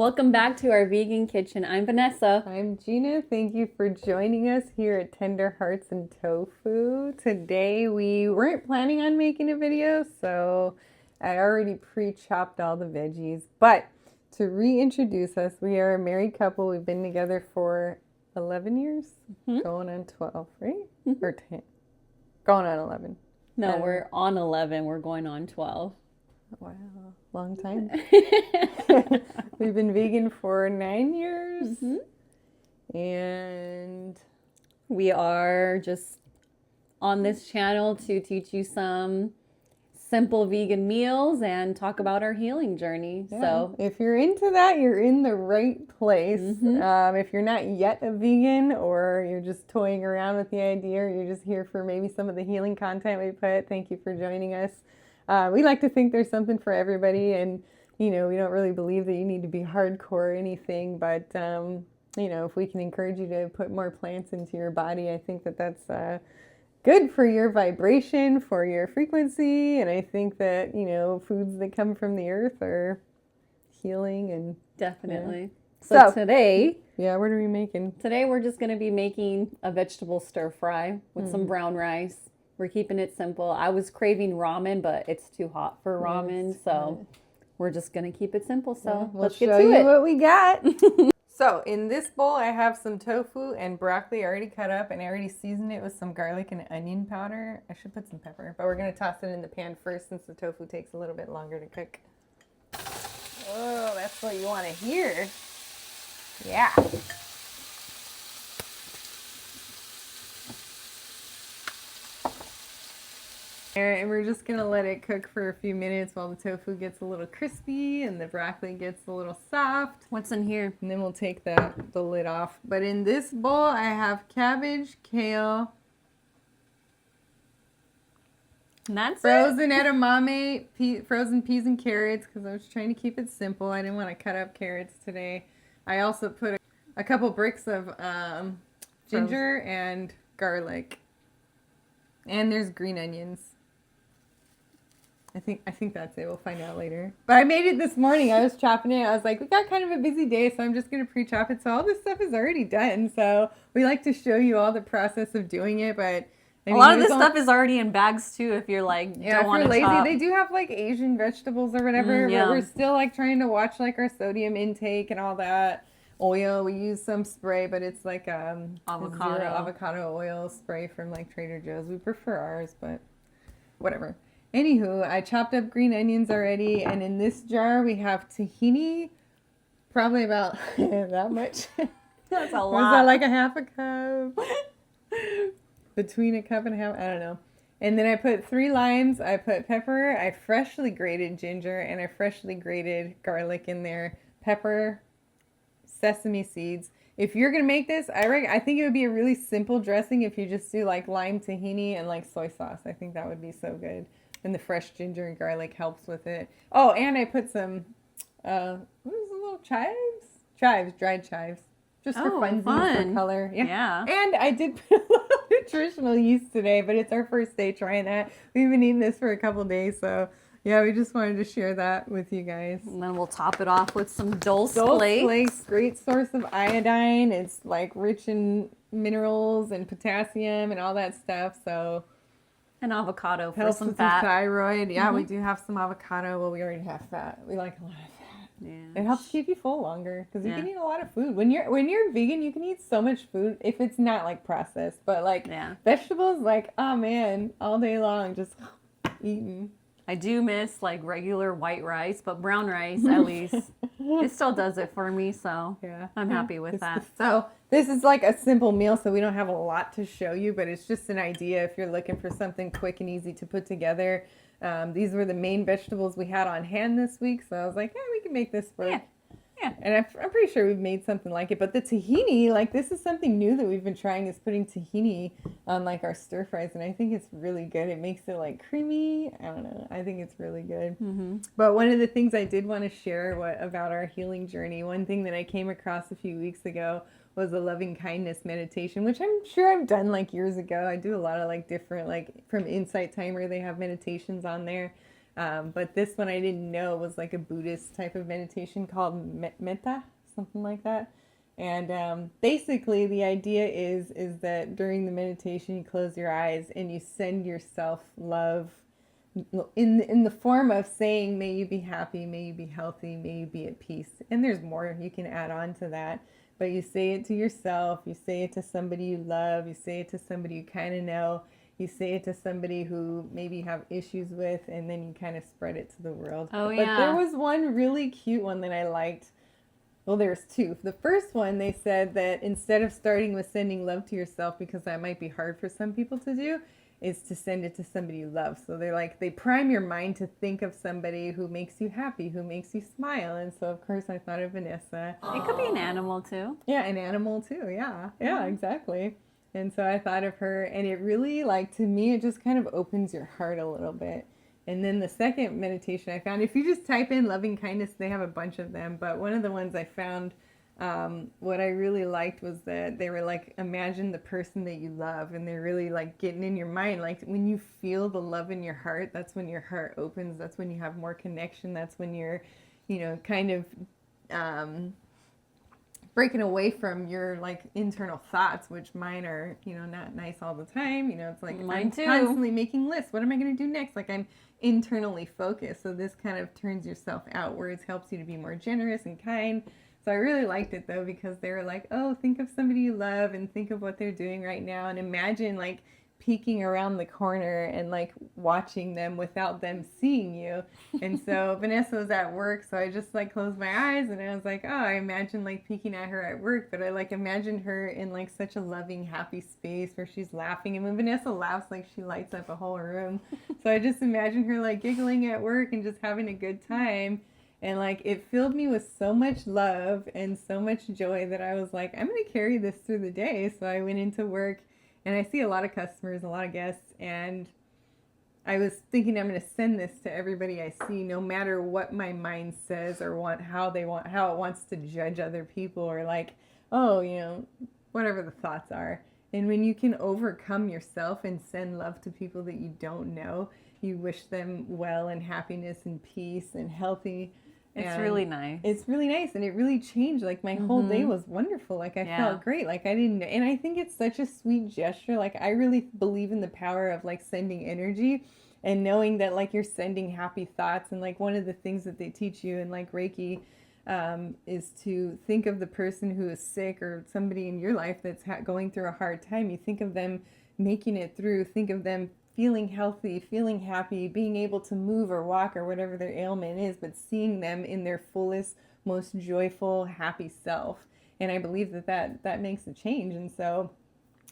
Welcome back to our vegan kitchen. I'm Vanessa. I'm Gina. Thank you for joining us here at Tender Hearts and Tofu. Today we weren't planning on making a video, so I already pre-chopped all the veggies. But to reintroduce us, we are a married couple. We've been together for 11 years, going on 12, right? Or 10, going on 11. No, we're on 11. We're going on 12. Wow, long time. We've been vegan for 9 years. And we are just on this channel to teach you some simple vegan meals and talk about our healing journey. yeah, So if you're into that, you're in the right place. If you're not yet a vegan, or you're just toying around with the idea, or you're just here for maybe some of the healing content we put, thank you for joining us. We like to think there's something for everybody, and we don't really believe that you need to be hardcore or anything, but if we can encourage you to put more plants into your body, I think that that's good for your vibration, for your frequency, and I think that foods that come from the earth are healing. And definitely. So today, what are we making? Today we're just going to be making a vegetable stir fry with some brown rice. We're keeping it simple. I was craving ramen, but it's too hot for ramen, so we're just going to keep it simple. So let's get to it. We'll show you what we got. So in this bowl, I have some tofu and broccoli already cut up, and I already seasoned it with some garlic and onion powder. I should put some pepper, but we're going to toss it in the pan first since the tofu takes a little bit longer to cook. Oh, that's what you want to hear. Yeah. And we're just going to let it cook for a few minutes while the tofu gets a little crispy and the broccoli gets a little soft. What's in here? And then we'll take the lid off. But in this bowl, I have cabbage, kale, And that's frozen edamame, frozen peas and carrots, because I was trying to keep it simple. I didn't want to cut up carrots today. I also put a couple bricks of ginger and garlic. And there's green onions. I think that's it. We'll find out later. But I made it this morning. I was chopping it. I was like, we got kind of a busy day, so I'm just going to pre-chop it. So all this stuff is already done. So we like to show you all the process of doing it. But a lot of this stuff is already in bags too. If you're like, don't want to lazy, chop. they do have like Asian vegetables or whatever. But we're still like trying to watch like our sodium intake and all that. Oil, we use some spray, but it's like avocado oil spray from like Trader Joe's. We prefer ours, but whatever. Anywho, I chopped up green onions already, and in this jar we have tahini, probably about that much. That's a lot. Was that like a half a cup? Between a cup and a half, I don't know. And then I put 3 limes, I put pepper, I freshly grated ginger, and I freshly grated garlic in there. Pepper, sesame seeds. If you're gonna make this, I think it would be a really simple dressing if you just do like lime tahini and like soy sauce. I think that would be so good. And the fresh ginger and garlic helps with it. Oh, and I put some what is the little chives, dried chives, just for funsies, for color. Yeah. And I did put a little nutritional yeast today, but it's our first day trying that. We've been eating this for a couple days, so yeah, we just wanted to share that with you guys. And then we'll top it off with some dulse flakes. Great source of iodine. It's like rich in minerals and potassium and all that stuff. So, and avocado for helps some with fat. Thyroid. Yeah, we do have some avocado. Well, we already have fat. We like a lot of fat. Yeah. It helps keep you full longer because you can eat a lot of food. When you're vegan, you can eat so much food if it's not like processed. But like vegetables, like, oh man, all day long, just eating. I do miss like regular white rice, but brown rice at least it still does it for me. So I'm happy with that. So this is like a simple meal, so we don't have a lot to show you, but it's just an idea if you're looking for something quick and easy to put together. These were the main vegetables we had on hand this week, so I was like, we can make this work. Yeah. And I'm pretty sure we've made something like it. But the tahini, like this is something new that we've been trying, is putting tahini on like our stir fries. And I think it's really good. It makes it like creamy. I don't know. I think it's really good. But one of the things I did want to share about our healing journey, one thing that I came across a few weeks ago was a loving kindness meditation, which I'm sure I've done like years ago. I do a lot of like different, like from Insight Timer, they have meditations on there. But this one I didn't know was like a Buddhist type of meditation called metta, something like that. And basically the idea is that during the meditation you close your eyes and you send yourself love in the form of saying, may you be happy, may you be healthy, may you be at peace. And there's more you can add on to that. But you say it to yourself, you say it to somebody you love, you say it to somebody you kind of know, you say it to somebody who maybe you have issues with, and then you kind of spread it to the world. Oh, But yeah. there was one really cute one that I liked. Well, there's two. The first one, they said that instead of starting with sending love to yourself, because that might be hard for some people to do, is to send it to somebody you love. So they're like, they prime your mind to think of somebody who makes you happy, who makes you smile. And so, of course, I thought of Vanessa. It could be an animal too. Yeah, an animal too. Yeah, exactly. And so I thought of her, and it really, like, to me, it just kind of opens your heart a little bit. And then the second meditation I found, if you just type in loving kindness, they have a bunch of them. But one of the ones I found, what I really liked was that they were like, imagine the person that you love. And they're really like getting in your mind. Like when you feel the love in your heart, that's when your heart opens. That's when you have more connection. That's when you're, kind of breaking away from your like internal thoughts, which mine are, not nice all the time. It's like I'm constantly making lists. What am I going to do next? Like I'm internally focused. So this kind of turns yourself outwards, helps you to be more generous and kind. So I really liked it though, because they were like, oh, think of somebody you love and think of what they're doing right now. And imagine like peeking around the corner and like watching them without them seeing you. And so Vanessa was at work, so I just like closed my eyes and I was like, oh, I imagine like peeking at her at work, but I like imagine her in like such a loving, happy space where she's laughing. And when Vanessa laughs, like she lights up a whole room. So I just imagine her like giggling at work and just having a good time. And like it filled me with so much love and so much joy that I was like, I'm going to carry this through the day. So I went into work. And I see a lot of customers, a lot of guests, and I was thinking I'm going to send this to everybody I see, no matter what my mind says or how it wants to judge other people, or like, oh, whatever the thoughts are. And when you can overcome yourself and send love to people that you don't know, you wish them well and happiness and peace and healthy. It's really nice. It's really nice. And it really changed. Like my whole day was wonderful. Like I felt great. Like and I think it's such a sweet gesture. Like I really believe in the power of like sending energy and knowing that like you're sending happy thoughts. And like one of the things that they teach you in like Reiki is to think of the person who is sick or somebody in your life that's going through a hard time. You think of them making it through. Think of them feeling healthy, feeling happy, being able to move or walk or whatever their ailment is, but seeing them in their fullest, most joyful, happy self. And I believe that makes a change. And so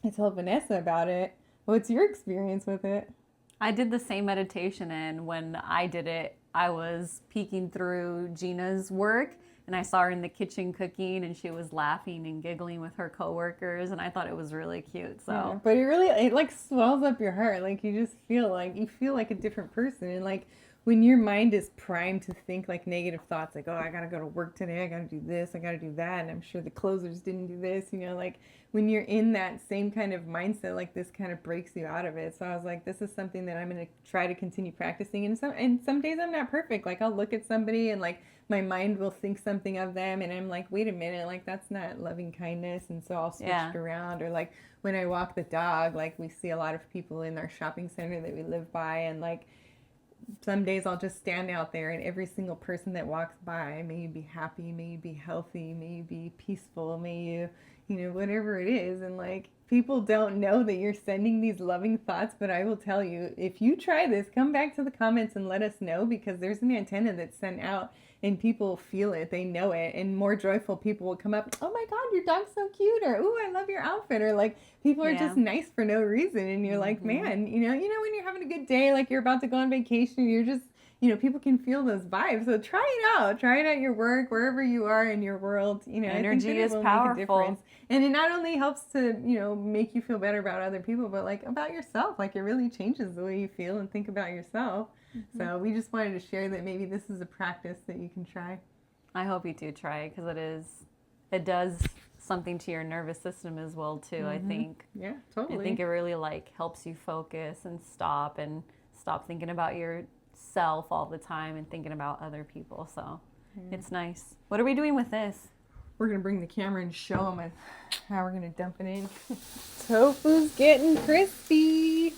I told Vanessa about it. What's your experience with it? I did the same meditation, and when I did it, I was peeking through Gina's work, and I saw her in the kitchen cooking, and she was laughing and giggling with her coworkers, and I thought it was really cute. So, yeah, but it like swells up your heart. Like you just feel like a different person. And like when your mind is primed to think like negative thoughts, like, oh, I gotta go to work today, I gotta do this, I gotta do that, and I'm sure the closers didn't do this, like when you're in that same kind of mindset, like this kind of breaks you out of it. So I was like, this is something that I'm gonna try to continue practicing. And some days I'm not perfect. Like I'll look at somebody and like my mind will think something of them, and I'm like, wait a minute, like that's not loving kindness. And so I'll switch it around. Or like when I walk the dog, like we see a lot of people in our shopping center that we live by, and like some days I'll just stand out there, and every single person that walks by, may you be happy, may you be healthy, may you be peaceful, may you, whatever it is. And like people don't know that you're sending these loving thoughts, but I will tell you, if you try this, come back to the comments and let us know, because there's an antenna that's sent out and people feel it, they know it, and more joyful people will come up, oh my God, your dog's so cute, or ooh, I love your outfit, or like people are just nice for no reason, and you're like, man, when you're having a good day, like you're about to go on vacation, you're just, people can feel those vibes. So try it out at your work, wherever you are in your world. Energy is powerful. Make a difference. And it not only helps to, make you feel better about other people, but like about yourself. Like it really changes the way you feel and think about yourself. Mm-hmm. So we just wanted to share that maybe this is a practice that you can try. I hope you do try it, because it does something to your nervous system as well too. Mm-hmm. I think. Yeah, totally. I think it really like helps you focus and stop thinking about your self all the time and thinking about other people. So it's nice. What are we doing with this? We're going to bring the camera and show them how we're going to dump it in. Tofu's getting crispy.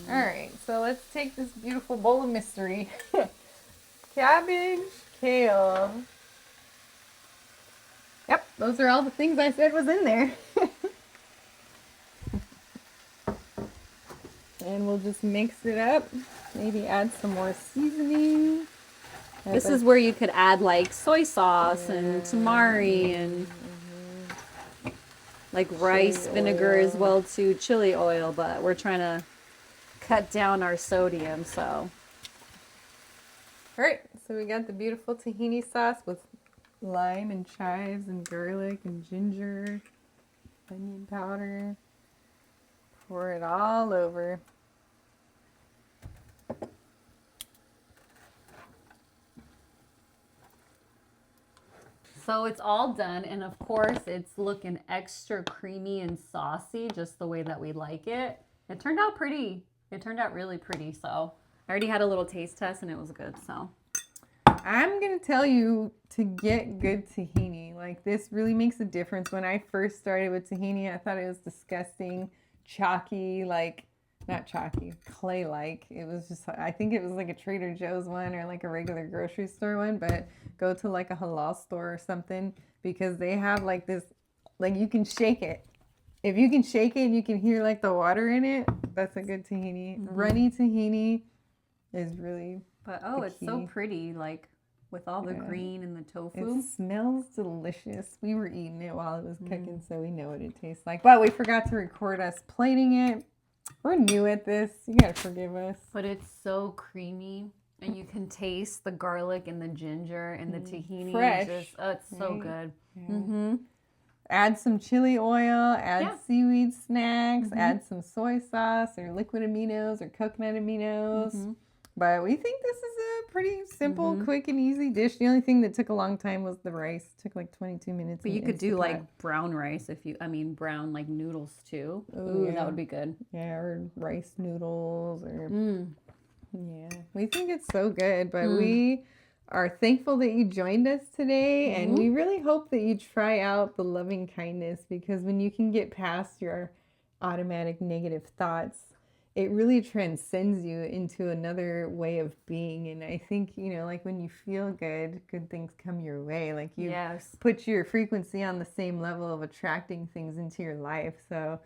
All right, so let's take this beautiful bowl of mystery. Cabbage, kale. Yep, those are all the things I said was in there. And we'll just mix it up. Maybe add some more seasoning. This is where you could add like soy sauce and tamari and like rice vinegar as well too, chili oil, but we're trying to cut down our sodium, so. All right, so we got the beautiful tahini sauce with lime and chives and garlic and ginger, onion powder. Pour it all over. So it's all done, and of course it's looking extra creamy and saucy, just the way that we like it. It turned out pretty. It turned out really pretty, so I already had a little taste test and it was good, so. I'm going to tell you to get good tahini. Like, this really makes a difference. When I first started with tahini, I thought it was disgusting, chalky, like, not chalky, clay-like. It was just, I think it was like a Trader Joe's one or like a regular grocery store one, but go to like a halal store or something, because they have like this, like, you can shake it. If you can shake it and you can hear like the water in it, that's a good tahini. Runny tahini is really But it's so pretty, like with all the green and the tofu. It smells delicious. We were eating it while it was cooking, so we know what it tastes like. But we forgot to record us plating it. We're new at this. You gotta forgive us. But it's so creamy, and you can taste the garlic and the ginger and the tahini. Fresh. It's so good. Yeah. Add some chili oil, add seaweed snacks, add some soy sauce or liquid aminos or coconut aminos. But we think this is a pretty simple, quick, and easy dish. The only thing that took a long time was the rice. It took like 22 minutes. But you could do like brown rice brown like noodles too. Ooh, that would be good. Yeah, or rice noodles or yeah. We think it's so good, but we are thankful that you joined us today, and we really hope that you try out the loving kindness, because when you can get past your automatic negative thoughts, it really transcends you into another way of being. And I think, like when you feel good, good things come your way. Like you put your frequency on the same level of attracting things into your life. So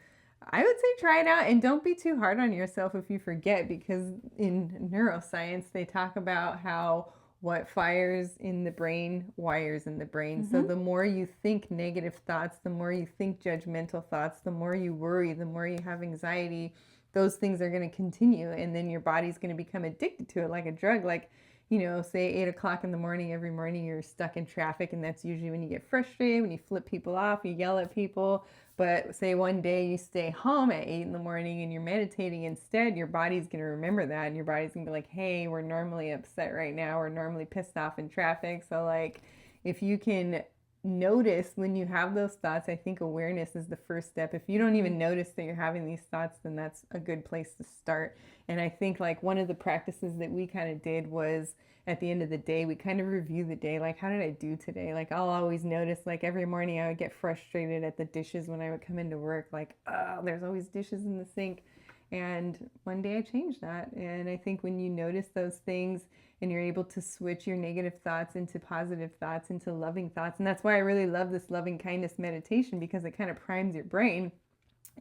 I would say try it out, and don't be too hard on yourself if you forget, because in neuroscience, they talk about how what fires in the brain wires in the brain. So the more you think negative thoughts, the more you think judgmental thoughts, the more you worry, the more you have anxiety, those things are going to continue, and then your body's going to become addicted to it like a drug. Like, say 8 o'clock in the morning, every morning you're stuck in traffic, and that's usually when you get frustrated, when you flip people off, you yell at people. But say one day you stay home at 8 in the morning and you're meditating instead, your body's going to remember that, and your body's going to be like, hey, we're normally upset right now, we're normally pissed off in traffic. So like, if you can notice when you have those thoughts, I think awareness is the first step. If you don't even notice that you're having these thoughts, then that's a good place to start. And I think like one of the practices that we kind of did was, at the end of the day, we kind of review the day. Like, how did I do today? Like, I'll always notice, like every morning I would get frustrated at the dishes when I would come into work. Like, oh, there's always dishes in the sink. And one day I changed that. And I think when you notice those things and you're able to switch your negative thoughts into positive thoughts, into loving thoughts. And that's why I really love this loving kindness meditation, because it kind of primes your brain.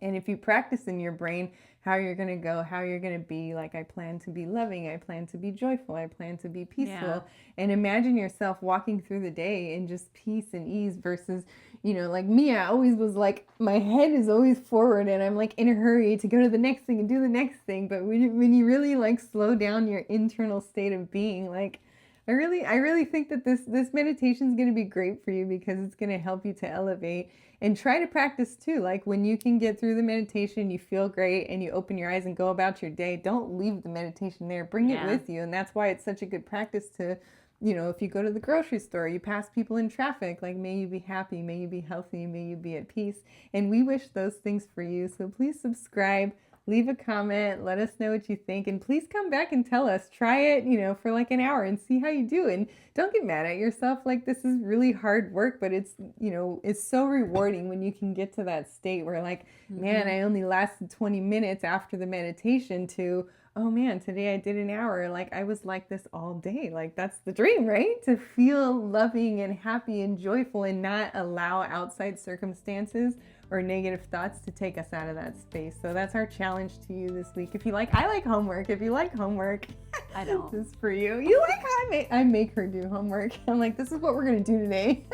And if you practice in your brain how you're going to go, how you're going to be, like, I plan to be loving, I plan to be joyful, I plan to be peaceful. And imagine yourself walking through the day in just peace and ease versus, like me, I always was like, my head is always forward and I'm like in a hurry to go to the next thing and do the next thing. But when you really like slow down your internal state of being, like, I really think that this meditation is going to be great for you, because it's going to help you to elevate. And try to practice too. Like, when you can get through the meditation, you feel great, and you open your eyes and go about your day, don't leave the meditation there. Bring it with you. And that's why it's such a good practice to, if you go to the grocery store, you pass people in traffic, like, may you be happy, may you be healthy, may you be at peace. And we wish those things for you. So please subscribe, leave a comment, let us know what you think, and please come back and tell us. Try it, you know, for like an hour and see how you do. And don't get mad at yourself. Like, this is really hard work, but it's, you know, it's so rewarding when you can get to that state where like, man, I only lasted 20 minutes after the meditation to, oh man, today I did an hour. Like, I was like this all day. Like, that's the dream, right? To feel loving and happy and joyful and not allow outside circumstances or negative thoughts to take us out of that space. So that's our challenge to you this week. If you like, I like homework. If you like homework, I don't. this is for you. You like how I make her do homework. I'm like, this is what we're going to do today.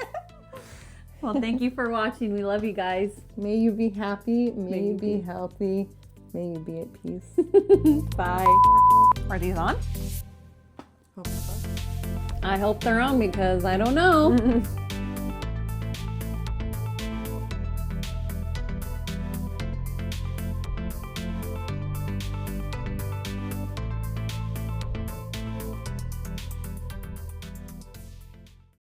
Well, thank you for watching. We love you guys. May you be happy. May you be healthy. May you be at peace. Bye. Are these on? Hope so. I hope they're on because I don't know.